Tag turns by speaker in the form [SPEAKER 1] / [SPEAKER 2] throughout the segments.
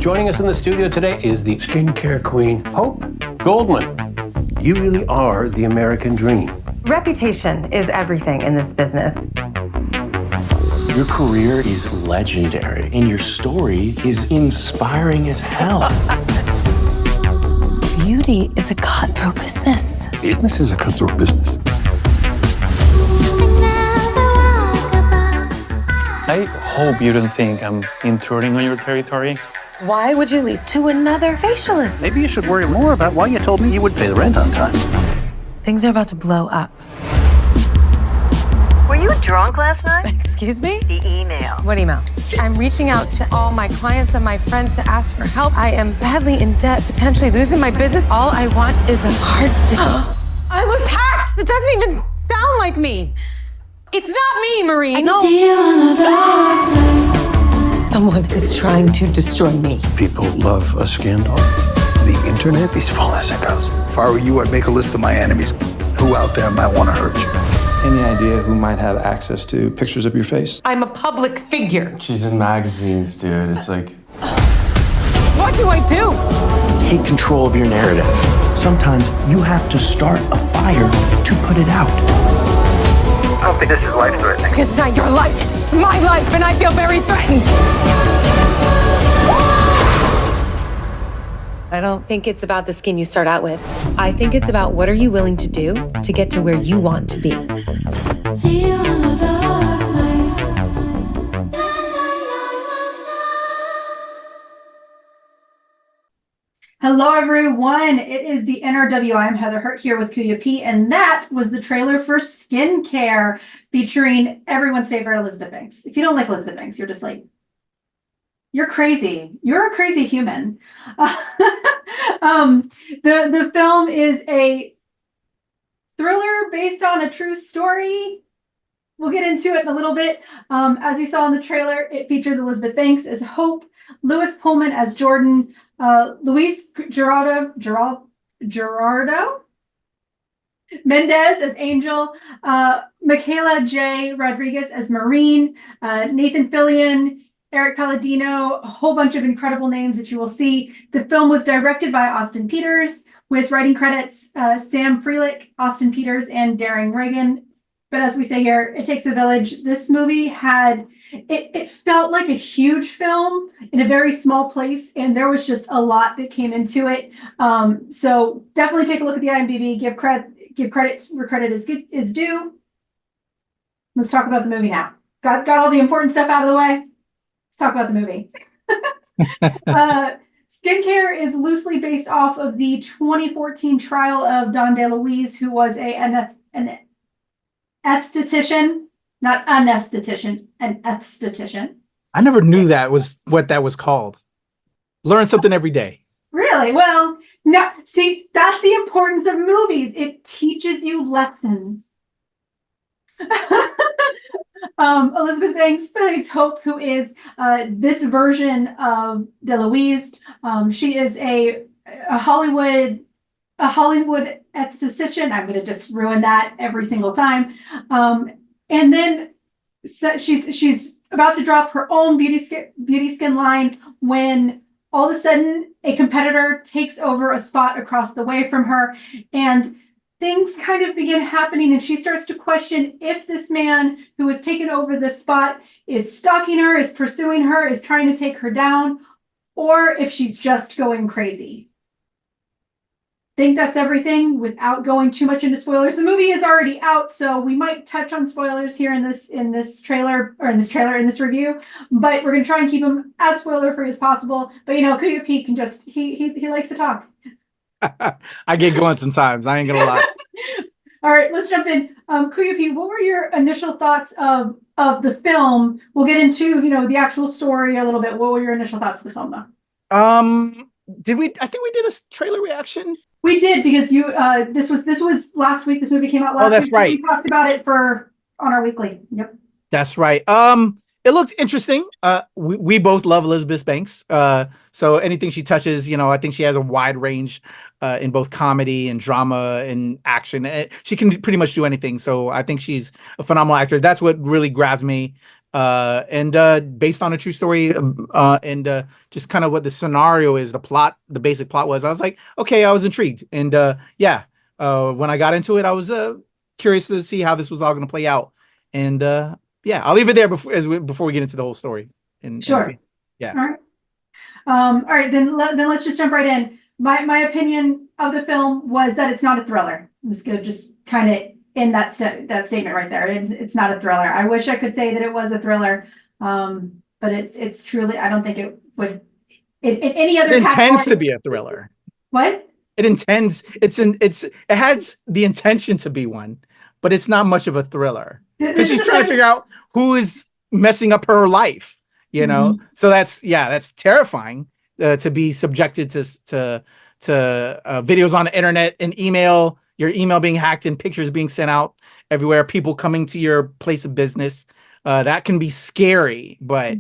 [SPEAKER 1] Joining us in the studio today is the skincare queen, Hope Goldman. You really are the American dream.
[SPEAKER 2] Reputation is everything in this business.
[SPEAKER 3] Your career is legendary, and your story is inspiring as hell.
[SPEAKER 2] Beauty is a cutthroat business.
[SPEAKER 3] Business is a cutthroat business.
[SPEAKER 4] I hope you don't think I'm intruding on your territory.
[SPEAKER 2] Why would you lease to another facialist?
[SPEAKER 5] Maybe you should worry more about why you told me you would pay the rent on time.
[SPEAKER 2] Things are about to blow up.
[SPEAKER 6] Were you drunk last night?
[SPEAKER 2] Excuse me?
[SPEAKER 6] The email.
[SPEAKER 2] What email? I'm reaching out to all my clients and my friends to ask for help. I am badly in debt, potentially losing my business. All I want is a hard day. I was hacked! It doesn't even sound like me. It's not me, Maureen. No. Someone is trying to destroy me.
[SPEAKER 5] People love a scandal. The internet is full of sickos. If I were you, I'd make a list of my enemies. Who out there might want to hurt you?
[SPEAKER 7] Any idea who might have access to pictures of your face?
[SPEAKER 2] I'm a public figure.
[SPEAKER 8] She's in magazines, dude. It's like...
[SPEAKER 2] What do I do?
[SPEAKER 3] Take control of your narrative. Sometimes you have to start a fire to put it out.
[SPEAKER 5] I don't think this is life-threatening.
[SPEAKER 2] It's not your life. It's my life, and I feel very threatened. I don't think it's about the skin you start out with. I think it's about what are you willing to do to get to where you want to be.
[SPEAKER 9] Hello, everyone. It is the NRW. I'm Heather Hurt here with Kuya P, and that was the trailer for Skincare featuring everyone's favorite Elizabeth Banks. If you don't like Elizabeth Banks, you're just like, you're crazy. You're a crazy human. The film is a thriller based on a true story. We'll get into it in a little bit. As you saw in the trailer, it features Elizabeth Banks as Hope, Louis Pullman as Jordan, Luis Gerardo Méndez as Angel, Michaela J. Rodriguez as Maureen, Nathan Fillion, Eric Palladino, a whole bunch of incredible names that you will see. The film was directed by Austin Peters with writing credits Sam Freelick, Austin Peters, and Daring Reagan. But as we say here, it takes a village. This movie had, it felt like a huge film in a very small place, and there was just a lot that came into it. So definitely take a look at the IMDb, give credit where credit is due. Let's talk about the movie now. Got all the important stuff out of the way. Let's talk about the movie. Skincare is loosely based off of the 2014 trial of Don DeLuise, who was an esthetician, not an esthetician, an esthetician.
[SPEAKER 10] I never knew that was what that was called. Learn something every day.
[SPEAKER 9] Really? Well, no. See, that's the importance of movies. It teaches you lessons. Elizabeth Banks plays Hope, who is this version of DeLuise. She is a Hollywood esthetician. I'm going to just ruin that every single time. And then she's about to drop her own beauty skin line when all of a sudden a competitor takes over a spot across the way from her, and things kind of begin happening, and she starts to question if this man who has taken over this spot is stalking her, is pursuing her, is trying to take her down, or if she's just going crazy. Think that's everything without going too much into spoilers. The movie is already out, so we might touch on spoilers here in this review, but we're going to try and keep them as spoiler free as possible. But you know, Kuya P can just he likes to talk.
[SPEAKER 10] I get going sometimes. I ain't gonna lie.
[SPEAKER 9] All right, let's jump in. Kuya P, what were your initial thoughts of the film? We'll get into the actual story a little bit. What were your initial thoughts of the film, though?
[SPEAKER 10] I think we did a trailer reaction.
[SPEAKER 9] We did, because this was last week. This movie came out last week.
[SPEAKER 10] Oh, that's right.
[SPEAKER 9] We talked about it on our weekly. Yep.
[SPEAKER 10] That's right. It looked interesting. We both love Elizabeth Banks. So anything she touches, I think she has a wide range in both comedy and drama and action. She can pretty much do anything. So I think she's a phenomenal actor. That's what really grabs me. and based on a true story, and just kind of what the scenario is, the basic plot was. I was like, okay, I was intrigued, and when I got into it, I was curious to see how this was all going to play out, and I'll leave it there before we get into the whole story.
[SPEAKER 9] Sure.
[SPEAKER 10] Yeah.
[SPEAKER 9] All right, then let's just jump right in. My opinion of the film was that it's not a thriller. I'm just gonna kind of end that statement right there. It's not a thriller. I wish I could say that it was a thriller, but it's truly. I don't think it would. In any other.
[SPEAKER 10] It intends to be a thriller.
[SPEAKER 9] What?
[SPEAKER 10] It intends. It has the intention to be one, but it's not much of a thriller because she's trying to figure out who is messing up her life. You know, so that's terrifying to be subjected to videos on the internet and your email being hacked and pictures being sent out everywhere, people coming to your place of business. That can be scary, but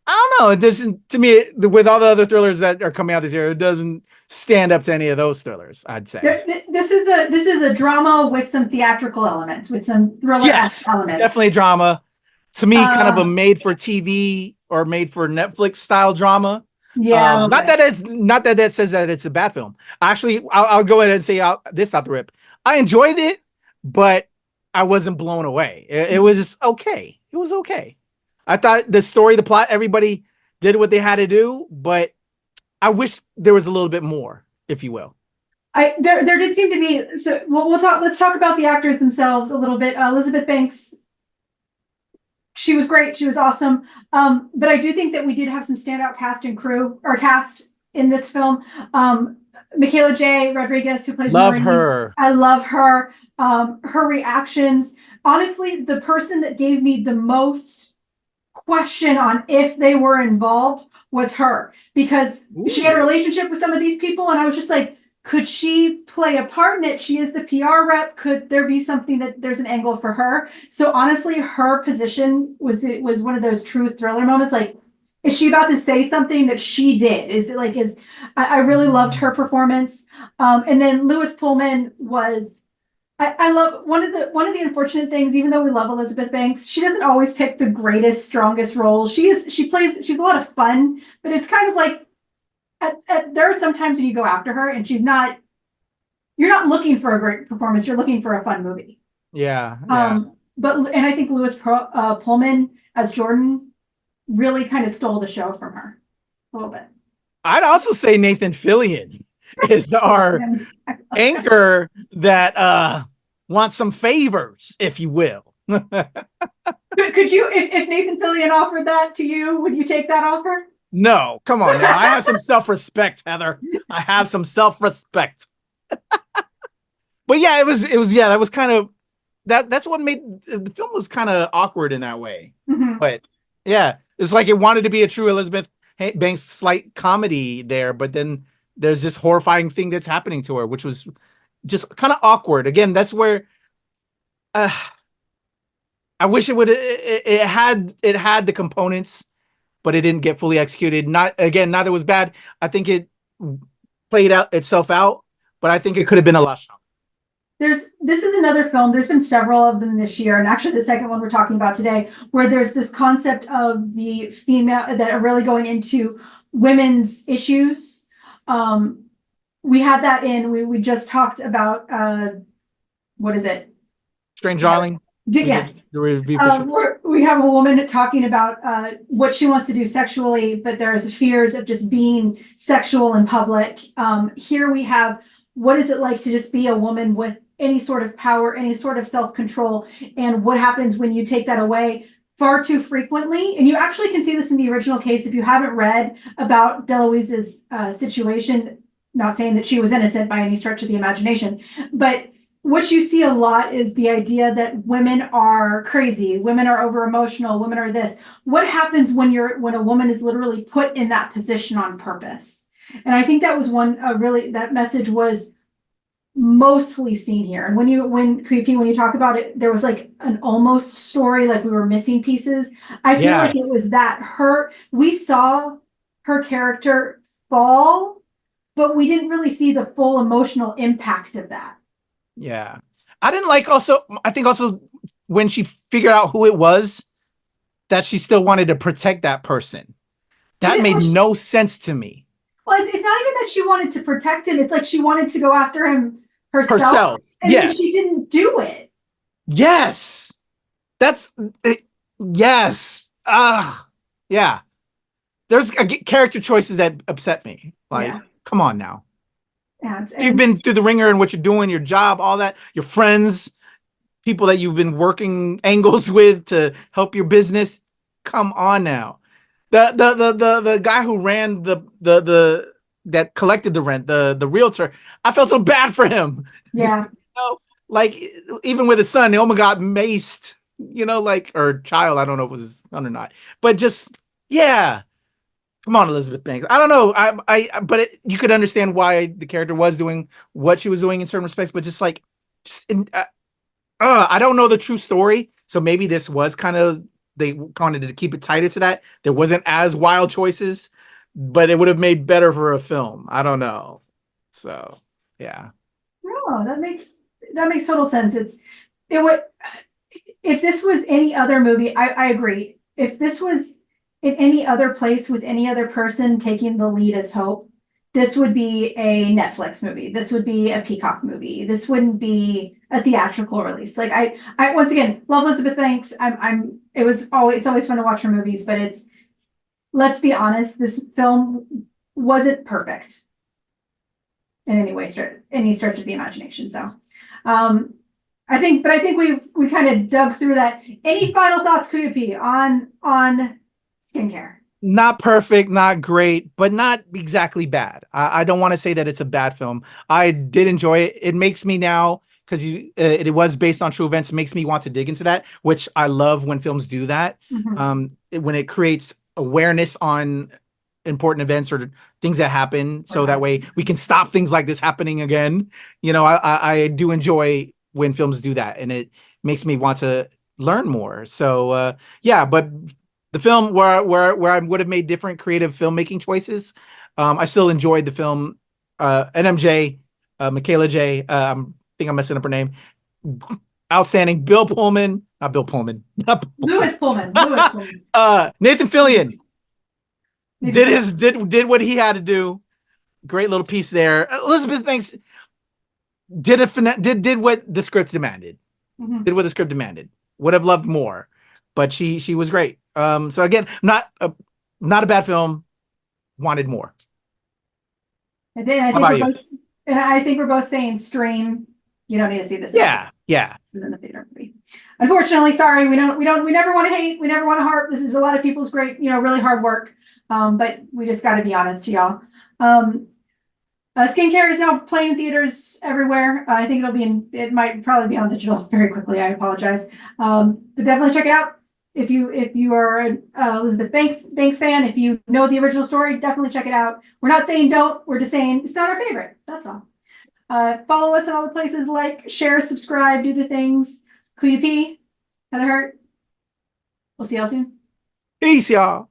[SPEAKER 10] I don't know. It doesn't, to me, with all the other thrillers that are coming out this year, it doesn't stand up to any of those thrillers, I'd say.
[SPEAKER 9] This is a drama with some theatrical elements, with some thriller elements.
[SPEAKER 10] Definitely drama. To me, kind of a made-for-TV or made-for-Netflix style drama.
[SPEAKER 9] Yeah.
[SPEAKER 10] Not that says that it's a bad film. Actually, I'll go ahead and say this out the rip. I enjoyed it, but I wasn't blown away. It was just okay. It was okay. I thought the story, the plot, everybody did what they had to do, but I wish there was a little bit more, if you will.
[SPEAKER 9] There did seem to be. So let's talk about the actors themselves a little bit. Elizabeth Banks. She was great. She was awesome. But I do think that we did have some standout cast in this film. Michaela J. Rodriguez, who plays
[SPEAKER 10] Love
[SPEAKER 9] Maureen.
[SPEAKER 10] her.
[SPEAKER 9] I love her. Her reactions. Honestly, the person that gave me the most question on if they were involved was her, because she had a relationship with some of these people, and I was just like, could she play a part in it? She is the PR rep. Could there be something that there's an angle for her? So honestly, her position was one of those true thriller moments. Like, is she about to say something that she did? I really loved her performance. And then Lewis Pullman was, I love one of the unfortunate things, even though we love Elizabeth Banks, she doesn't always pick the greatest, strongest roles. She's a lot of fun, but it's kind of like, there are some times when you go after her and you're not looking for a great performance. You're looking for a fun movie.
[SPEAKER 10] Yeah.
[SPEAKER 9] And I think Lewis Pullman as Jordan really kind of stole the show from her a little bit.
[SPEAKER 10] I'd also say Nathan Fillion is our anchor that wants some favors, if you will.
[SPEAKER 9] Could you, if Nathan Fillion offered that to you, would you take that offer?
[SPEAKER 10] No, come on now. I have some self-respect, Heather. I have some self-respect. But yeah, it was that was kind of that's what made the film was kind of awkward in that way. But yeah, it's like it wanted to be a true Elizabeth Banks slight comedy there, but then there's this horrifying thing that's happening to her, which was just kind of awkward. Again, that's where I wish it had the components, but it didn't get fully executed. Not that it was bad. I think it played itself out, but I think it could have been a lot stronger.
[SPEAKER 9] This is another film. There's been several of them this year, and actually the second one we're talking about today, where there's this concept of the female that are really going into women's issues. We had that we just talked about what is it?
[SPEAKER 10] Strange Darling.
[SPEAKER 9] Yes. We have a woman talking about what she wants to do sexually, but there's fears of just being sexual in public. Here we have, what is it like to just be a woman with any sort of power, any sort of self-control, and what happens when you take that away far too frequently. And you actually can see this in the original case. If you haven't read about DeLuise's situation, not saying that she was innocent by any stretch of the imagination, but what you see a lot is the idea that women are crazy, women are over emotional, women are this. What happens when a woman is literally put in that position on purpose? And I think that was that message was mostly seen here. And when you talk about it, there was like an almost story, like we were missing pieces. I feel like it was that we saw her character fall, but we didn't really see the full emotional impact of that.
[SPEAKER 10] Yeah. I think also when she figured out who it was that she still wanted to protect that person. That made no sense to me.
[SPEAKER 9] Well, it's not even that she wanted to protect him. It's like she wanted to go after him herself. And
[SPEAKER 10] yes.
[SPEAKER 9] then she didn't do it.
[SPEAKER 10] Yes. That's yes. Yeah. There's character choices that upset me. Like, come on now.
[SPEAKER 9] Yeah,
[SPEAKER 10] you've been through the ringer and what you're doing, your job, all that, your friends, people that you've been working angles with to help your business. Come on now. The guy who ran that collected the rent, the realtor, I felt so bad for him.
[SPEAKER 9] Yeah.
[SPEAKER 10] Like even with his son, they almost got maced, or child. I don't know if it was his son or not, but just, yeah. Come on, Elizabeth Banks. I don't know. But you could understand why the character was doing what she was doing in certain respects, but I don't know the true story. So maybe this was they wanted to keep it tighter to that. There wasn't as wild choices, but it would have made better for a film. I don't know. So, yeah.
[SPEAKER 9] No, that makes total sense. If this was any other movie, I agree. If this was in any other place with any other person taking the lead as Hope, this would be a Netflix movie. This would be a Peacock movie. This wouldn't be a theatrical release. Like I once again love Elizabeth Banks. It's always fun to watch her movies, but let's be honest, this film wasn't perfect in any stretch of the imagination. So I think we kind of dug through that. Any final thoughts, Kuya P, on skincare?
[SPEAKER 10] Not perfect, not great, but not exactly bad. I don't want to say that it's a bad film. I did enjoy it. It makes me now, because it was based on true events, makes me want to dig into that, which I love when films do that. Mm-hmm. When it creates awareness on important events or things that happen, so that way we can stop things like this happening again. I do enjoy when films do that, and it makes me want to learn more. So but the film where I would have made different creative filmmaking choices, I still enjoyed the film. NMJ, Michaela J. I think I'm messing up her name. Outstanding. Bill Pullman, not Bill Pullman.
[SPEAKER 9] Louis Pullman.
[SPEAKER 10] Nathan Fillion did what he had to do. Great little piece there. Elizabeth Banks did what the script demanded. Mm-hmm. Did what the script demanded. Would have loved more, but she was great. So again, not a bad film. Wanted more.
[SPEAKER 9] I think we're both saying stream. You don't need to see this.
[SPEAKER 10] Yeah.
[SPEAKER 9] This is in the theater movie. Unfortunately, sorry, we never want to hate. We never want to harp. This is a lot of people's great, really hard work. But we just got to be honest to y'all. Skincare is now playing in theaters everywhere. I think it might probably be on digital very quickly. I apologize. But definitely check it out. If you are an Elizabeth Banks fan, if you know the original story, definitely check it out. We're not saying don't. We're just saying it's not our favorite. That's all. Follow us in all the places, like, share, subscribe, do the things. Kuya P, Heather Hurt. We'll see y'all soon.
[SPEAKER 10] Peace, y'all.